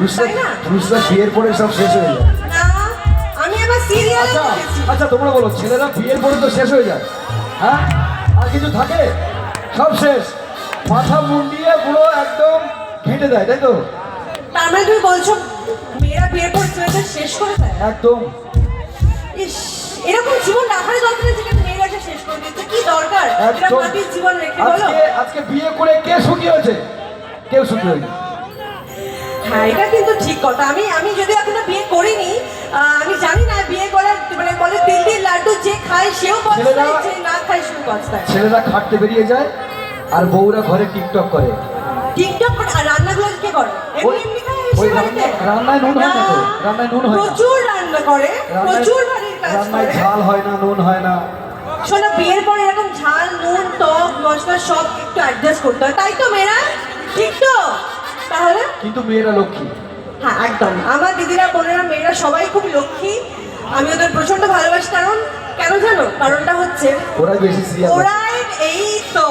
পুরুষরা বিয়ের পরে সব শেষ হয়ে যায়। আমি আবার সিরিয়াল। আচ্ছা তোমরা বলো, ছেলেরা বিয়ের পরে তো শেষ হয়ে যায়, হ্যাঁ? আর কিছু থাকে? সব শেষ, মাথা মুন্ডিয়ে পুরো একদম ঘেঁটে দেয়, তাই তো? তার মানে তুমি বলছো মেয়েরা বিয়ের পর ছেলেদের শেষ করে দেয়? একদম। ইস, এরকম জীবন রাখার দরকার নেই যেখানে মেয়েরা শেষ করে দিচ্ছে। কি দরকার এটা মাটির জীবন রেখে? বলো আজকে বিয়ে করে কে সুখী হয়েছে? কেউ সুখী হয়নি। হ্যাঁ, এটা কিন্তু ঠিক কথা। আমি যদি এখনো বিয়ে করিনি, আমি জানি না বিয়ে করার মানে বলে দিল দিল লাড্ডু যে খায় সেও পস্তায়, যে না খায় সেও পস্তায়। ছেলেরা খাটতে বেরিয়ে যায় আর বউরা ঘরে টিকটক করে। টিকটক করে? আর রান্নাগুলো কে করে? এমনি এমনি খায় এসে বাড়িতে? রান্নায় নুন হয় না তো, রান্নায় নুন হয় না। প্রচুর রান্না করে, প্রচুর বাড়ির কাজ করে। রান্নায় ঝাল হয় না, নুন হয় না। শোনো, বিয়ের পর এরকম ঝাল নুন টক মশলা সব একটু অ্যাডজাস্ট করতে হয়, তাই তো মেয়েরা? ঠিক তো? তাহলে কিন্তু মেয়েরা লক্ষ্মী। হ্যাঁ একদম, আমার দিদিরা বোনেরা মেয়েরা সবাই খুব লক্ষ্মী। আমি ওদের প্রচন্ড ভালোবাসি। কারণ কেন জানো? কারণটা হচ্ছে ওরাই বেশি সিরিয়াল, ওরাই এই তো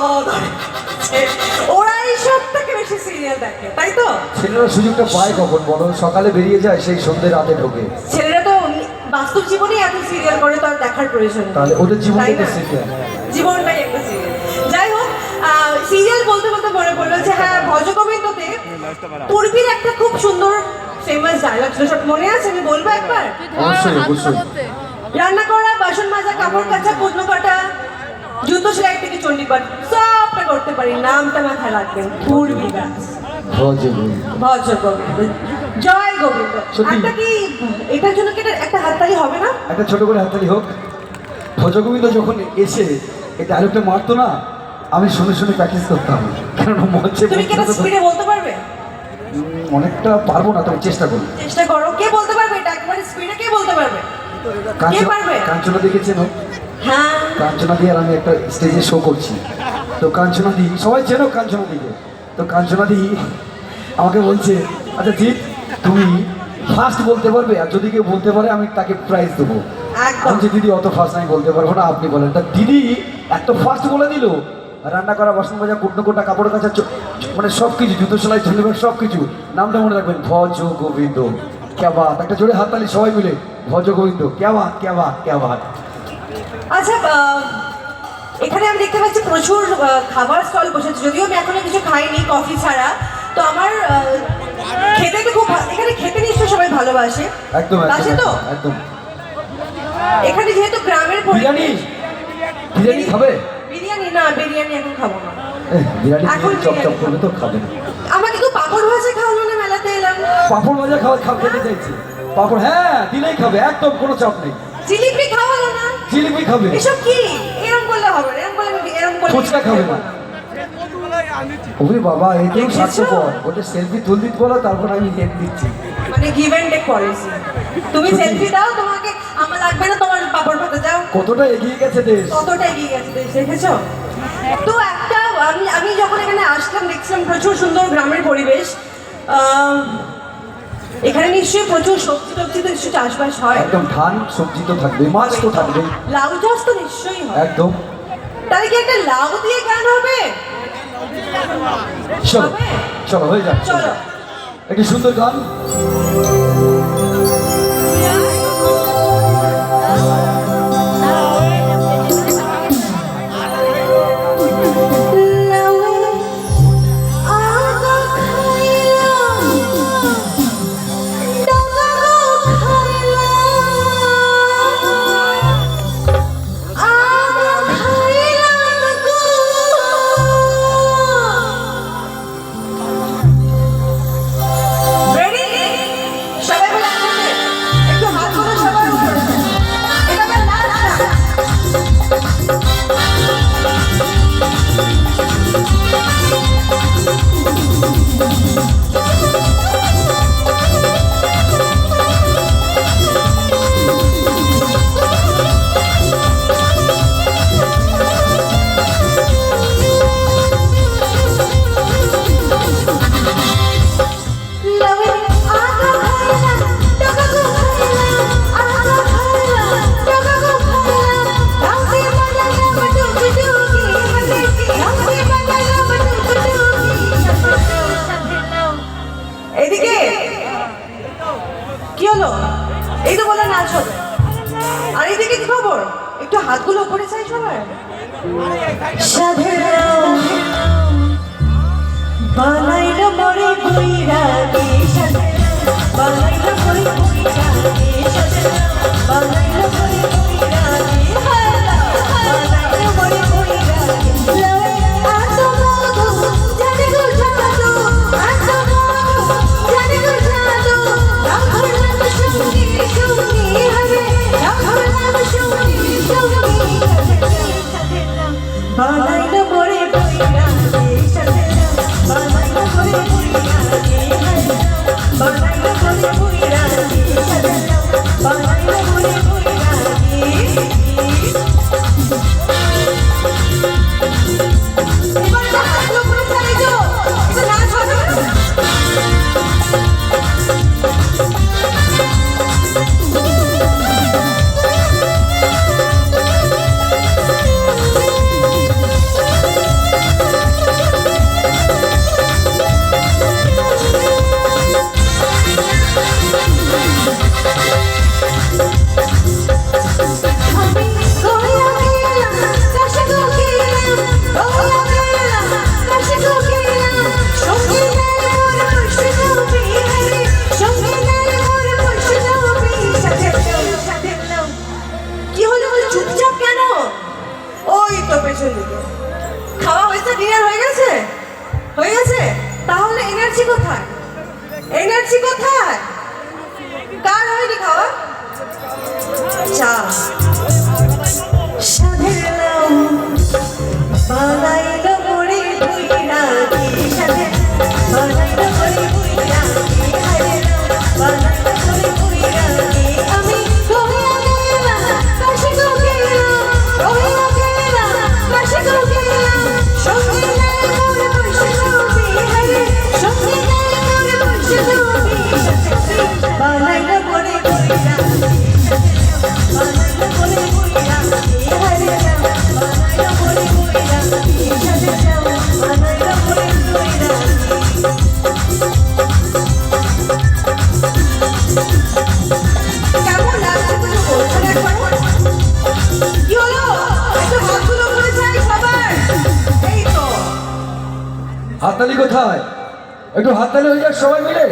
ওরাই সব থেকে বেশি সিরিয়াল দেখে, তাই তো? ছেলেরা সুযোগটা পায় কখন বলো? সকালে বেরিয়ে যায়, সেই সন্ধ্যে রাতে ঢোকে। ছেলেরা তো বাস্তব জীবনে এত সিরিয়াল করে, তো আর দেখার প্রয়োজন নেই। তাহলে ওদের জীবনটাই তো সিরিয়াল। জীবনটাই একটা সিরিয়াল। যাই হোক, সিরিয়াল বলতে বলতে মনে পড়লো যে হ্যাঁ, ভজগোবিন্দতে পূর্বীর একটা খুব সুন্দর ফেমাস ডায়লগ ছিল, সব মনে আছে? আমি বলবো একবার। অবশ্যই অবশ্যই। রান্না করা, বাসন মাজা, কাপড় কাচা, কুটনো কাটা, জুতো সেলাই থেকে চণ্ডীপাঠ সবটা করতে পারি, নামটা মাথায় রাখবেন, পূর্বী গাছ। ভজ গোবিন্দ, জয় গোবিন্দ। একটা কি এটার জন্য কি একটা হাততালি হবে না? একটা ছোট করে হাততালি হোক। ভজগোবিন্দ যখন এসে এই ডায়লগটা মারতো না, আমি শুনে শুনে প্র্যাকটিস করতাম, কারণ মঞ্চে তুমি কি এটা স্পিডে বলতে পারবে? অনেকটা পারবো না, তবে চেষ্টা করি। চেষ্টা করো। কে বলতে পারবে এটা একবারে স্পিডে? কে বলতে পারবে? কে পারবে? কাঞ্চনা দেখেছেন? হ্যাঁ, কাঞ্চনা দিয়ে আর আমি একটা স্টেজে শো করছি, তো কাঞ্চনা দি সবাই চেনো কাঞ্চনা দিকে। তো কাঞ্চনা দি আমাকে বলছে, আচ্ছা জিৎ তুমি ফার্স্ট বলতে পারবে? আর যদি কেউ বলতে পারে আমি তাকে প্রাইজ দেবো। আমি যে দিদি অত ফার্স্ট আমি বলতে পারবো না, আপনি বলেন। তা দিদি এত ফার্স্ট বলে দিল, রান্না করা, বাসন মাজা, কুটনো কোটা, কাপড় কাচা, মানে সব কিছু, জুতো সেলাই, ঝুলিবার সব কিছু। নামটা মনে রাখবেন, ভজ গোবিন্দ। ক্যা বাত! একটা জোরে হাততালি সবাই মিলে, ভজ গোবিন্দ। ক্যা বাত, ক্যা বাত, ক্যা বাত। আচ্ছা, এখানে আমি দেখতে পাচ্ছি প্রচুর খাবার স্টল বসেছে, যদিও আমি এখনো কিছু খাইনি কফি ছাড়া। তো আমার খেতে তো খুব এখানে খেতে নিশ্চয়ই সবাই ভালোবাসে। একদম বাসে তো একদম। এখানে যেহেতু গ্রামের বিরিয়ানি, বিরিয়ানি খাবে? বিরিয়ানি না, বিরিয়ানি এখন খাবো না। বিরিয়ানি চপ করবে তো খাবে না। আমাকে তো পাঁপড় ভাজা খাওয়ালো না, মেলাতে এলাম। পাঁপড় ভাজা খেতে চাইছি। পাঁপড় হ্যাঁ দিলেই খাবে, একদম কোনো চাপ নেই। জিলিপি খাওয়ালো না? জিলিপি খাবে। এসব কি? এরকম করলে হবে না, এরকম করলে ফুচকা খাবে না। ওরে বাবা, এই তো স্বার্থপর। ওটা সেলফি তুল দিতে বলো, তারপর আমি নেট দিচ্ছি। মানে গিভ এন্ড টেক পলিসি। তুমি সেলফি দাও, তোমাকে আমার লাগবে না, তোমার পাপড় ভাতে দাও। কতটা এগিয়ে গেছে দেশ, কতটা এগিয়ে গেছে দেশ, দেখেছো? তো একটা আমি যখন এখানে আসলাম দেখছিলাম প্রচুর সুন্দর গ্রামের পরিবেশ। এখানে নিশ্চয়ই প্রচুর সবজি টবজি তো নিশ্চয়ই চাষবাস হয়। একদম ধান সবজি তো থাকবে, মাছ তো থাকবে, লাউ চাষ তো নিশ্চয়ই হয়। একদম। তাহলে কি একটা লাউ দিয়ে গান হবে? চলো চলো, হয়ে যাক। চলো একটি সুন্দর গান। কি হলো? এই তো বললাম নাচ হবে। আর এইদিকে কি খবর? একটু হাতগুলো উপরে চাই সবার। সাধেরাও বানাইলো মরে বৈরাগী, সাধেরাও বানাইলো মরে বৈরাগী, সাধেরাও বানাইলো মরে বৈরাগী, বানাইলো মরে বৈরাগী। লয়ে আত মধু জানে গো জাদু, আত মধু জানে গো জাদু, রাঘর নাম সঙ্গী সঙ্গী হবে, রাঘর নাম সঙ্গী সঙ্গী হবে। বানাইলো মরে বৈরাগী, সাধেরাও বানাইলো মরে বৈরাগী, বানাইলো মরে বৈরাগী, সাধেরাও বানাইলো মরে বৈরাগী। এবার তো হাতগুলো উপরে চালিয়ে দাও, এটা নাচ হবে না? আমি গোয়া গেলাম, কাশে গো গেলাম, গোয়া গেলাম, কাশে গো গেলাম, সঙ্গে নাই মোর বৈষ্ণবী হরে, সঙ্গে নাই মোর বৈষ্ণবী, সাধেরাও। কি হলো বলে চুপচাপ কেন? ওই তো পেছন দিকে। খাওয়া হয়েছে? ডিনার হয়ে গেছে? হয়ে গেছে? তাহলে এনার্জি কোথায়? এনার্জি কোথায়? কার হয়নি খাওয়া? চা। সাধেরাও বানাইলো মরে বৈরাগী, সাধেরাও বানাইলো মরে বৈরাগী, হায়রাও বানাইলো মরে বৈরাগী। আমি গোয়া গেলাম, কাশে গো গেলাম, গোয়া গেলাম, কাশে গো গেলাম, সঙ্গে নাই মোর বৈষ্ণবী হরে, সঙ্গে নাই মোর বৈষ্ণবী, বানাইলো মরে বৈরাগী, বানাইলো মরে বৈরাগী, হায়রাও বানাইলো মরে বৈরাগী, সাধেরাও বানাইলো মরে বৈরাগী। কেমন লাগছে তুমি বলছেন একবার? কি হলো? একটু হাতগুলো উপরে চাই সবার। এই তো হাততালি কোথায়? একটু হাততালি হয়ে যাক সবাই মিলে।